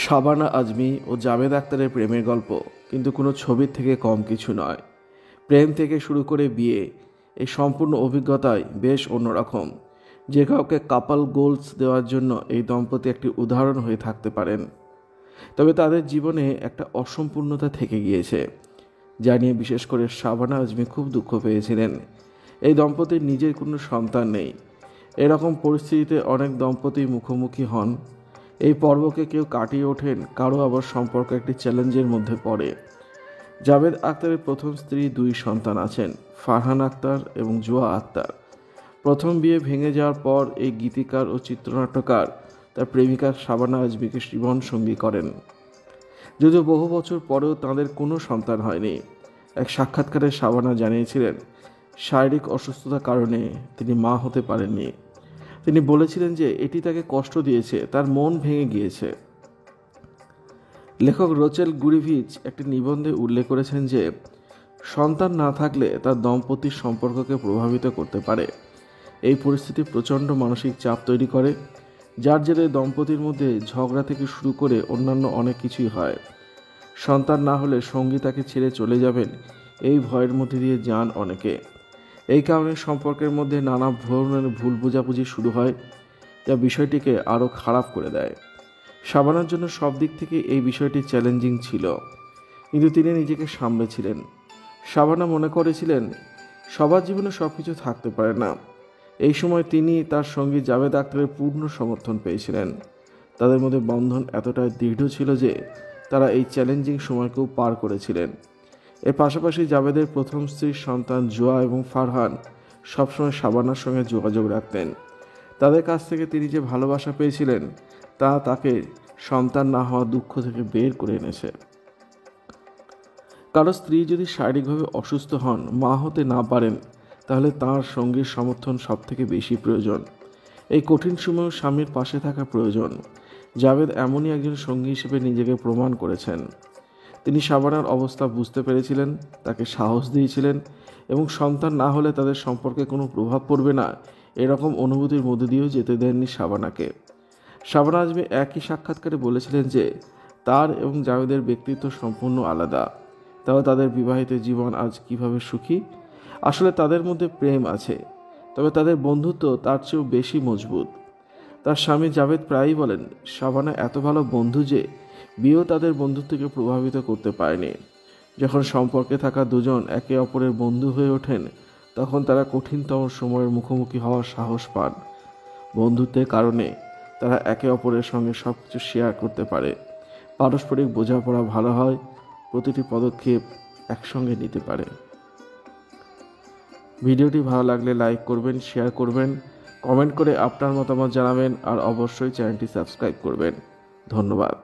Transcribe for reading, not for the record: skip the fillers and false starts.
শাবানা আজমি ও জাভেদ আখতারের প্রেমের গল্প কিন্তু কোনো ছবির থেকে কম কিছু নয়। প্রেম থেকে শুরু করে বিয়ে, এই সম্পূর্ণ অভিজ্ঞতাই বেশ অন্যরকম। যে কাউকে কাপাল গোলস দেওয়ার জন্য এই দম্পতি একটি উদাহরণ হয়ে থাকতে পারেন। তবে তাদের জীবনে একটা অসম্পূর্ণতা থেকে গিয়েছে, যা নিয়ে বিশেষ করে শাবানা আজমি খুব দুঃখ পেয়েছিলেন। এই দম্পতির নিজের কোনো সন্তান নেই। এরকম পরিস্থিতিতে অনেক দম্পতি মুখোমুখি হন। এই পর্বকে কেউ কাটিয়ে ওঠেন, কারো আবার সম্পর্ক একটি চ্যালেঞ্জের মধ্যে পড়ে। জাভেদ আখতারের প্রথম স্ত্রী, 2 সন্তান আছেন, ফারহান আখতার এবং জুয়া আখতার। প্রথম বিয়ে ভেঙে যাওয়ার পর এই গীতিকার ও চিত্রনাট্যকার তার প্রেমিকা শাবানা আজমিকে জীবন সঙ্গী করেন। যদিও বহু বছর পরেও তাদের কোনো সন্তান হয়নি। এক সাক্ষাৎকারে শাবানা জানিয়েছিলেন, শারীরিক অসুস্থতার কারণে তিনি মা হতে পারেননি। তিনি বলেছিলেন যে এটি তাকে কষ্ট দিয়েছে, তার মন ভেঙে গিয়েছে। লেখক রোচেল গুরিভিচ একটি নিবন্ধে উল্লেখ করেছেন যে সন্তান না থাকলে তার দম্পতির সম্পর্ককে প্রভাবিত করতে পারে। এই পরিস্থিতি প্রচণ্ড মানসিক চাপ তৈরি করে, যার জেরে দম্পতির মধ্যে ঝগড়া থেকে শুরু করে অন্যান্য অনেক কিছুই হয়। সন্তান না হলে সঙ্গী তাকে ছেড়ে চলে যাবেন, এই ভয়ের মধ্যে দিয়ে যান অনেকে। এই কারণে সম্পর্কের মধ্যে নানা ধরনের ভুল বোঝাবুঝি শুরু হয়, যা বিষয়টিকে আরও খারাপ করে দেয়। শাবানার জন্য সব দিক থেকে এই বিষয়টি চ্যালেঞ্জিং ছিল, কিন্তু তিনি নিজেকে সামলেছিলেন। শাবানা মনে করেছিলেন সবার জীবনে সব কিছু থাকতে পারে না। এই সময় তিনি তার সঙ্গী জাভেদ আখতারের পূর্ণ সমর্থন পেয়েছিলেন। তাদের মধ্যে বন্ধন এতটাই দৃঢ় ছিল যে তারা এই চ্যালেঞ্জিং সময়কেও পার করেছিলেন। এর পাশাপাশি জাভেদের প্রথম স্ত্রীর সন্তান জুয়া এবং ফারহান সবসময় শাবানার সঙ্গে যোগাযোগ রাখতেন। তাদের কাছ থেকে তিনি যে ভালোবাসা পেয়েছিলেন তা তাকে সন্তান না হওয়া দুঃখ থেকে বের করে এনেছে। কারো স্ত্রী যদি শারীরিকভাবে অসুস্থ হন, মা হতে না পারেন, তাহলে তাঁর সঙ্গীর সমর্থন সবথেকে বেশি প্রয়োজন। এই কঠিন সময়েও স্বামীর পাশে থাকা প্রয়োজন। জাভেদ এমনই একজন সঙ্গী হিসেবে নিজেকে প্রমাণ করেছেন। তিনি শাবানার অবস্থা বুঝতে পেরেছিলেন, তাকে সাহস দিয়েছিলেন এবং সন্তান না হলে তাদের সম্পর্কে কোনো প্রভাব পড়বে না এরকম অনুভূতির মধ্যে দিয়েও যেতে দেননি শাবানাকে। শাবানা আজমি একই সাক্ষাৎকারে বলেছিলেন যে তার এবং জাভেদের ব্যক্তিত্ব সম্পূর্ণ আলাদা। তাও তাদের বিবাহিত জীবন আজ কিভাবে সুখী। আসলে তাদের মধ্যে প্রেম আছে, তবে তাদের বন্ধুত্ব তার চেয়েও বেশি মজবুত। তার স্বামী জাভেদ প্রায়ই বলেন, শাবানা এত ভালো বন্ধু যে বিয়েও তাদের বন্ধুত্বকে প্রভাবিত করতে পারেনি। যখন সম্পর্কে থাকা দুজন একে অপরের বন্ধু হয়ে ওঠেন, তখন তারা কঠিনতম সময়ের মুখোমুখি হওয়ার সাহস পান। বন্ধুত্বের কারণে তারা একে অপরের সঙ্গে সব কিছু শেয়ার করতে পারে, পারস্পরিক বোঝাপড়া ভালো হয়, প্রতিটি পদক্ষেপ একসঙ্গে নিতে পারে। ভিডিওটি ভালো লাগলে লাইক করবেন, শেয়ার করবেন, কমেন্ট করে আপনার মতামত জানাবেন আর অবশ্যই চ্যানেলটি সাবস্ক্রাইব করবেন। ধন্যবাদ।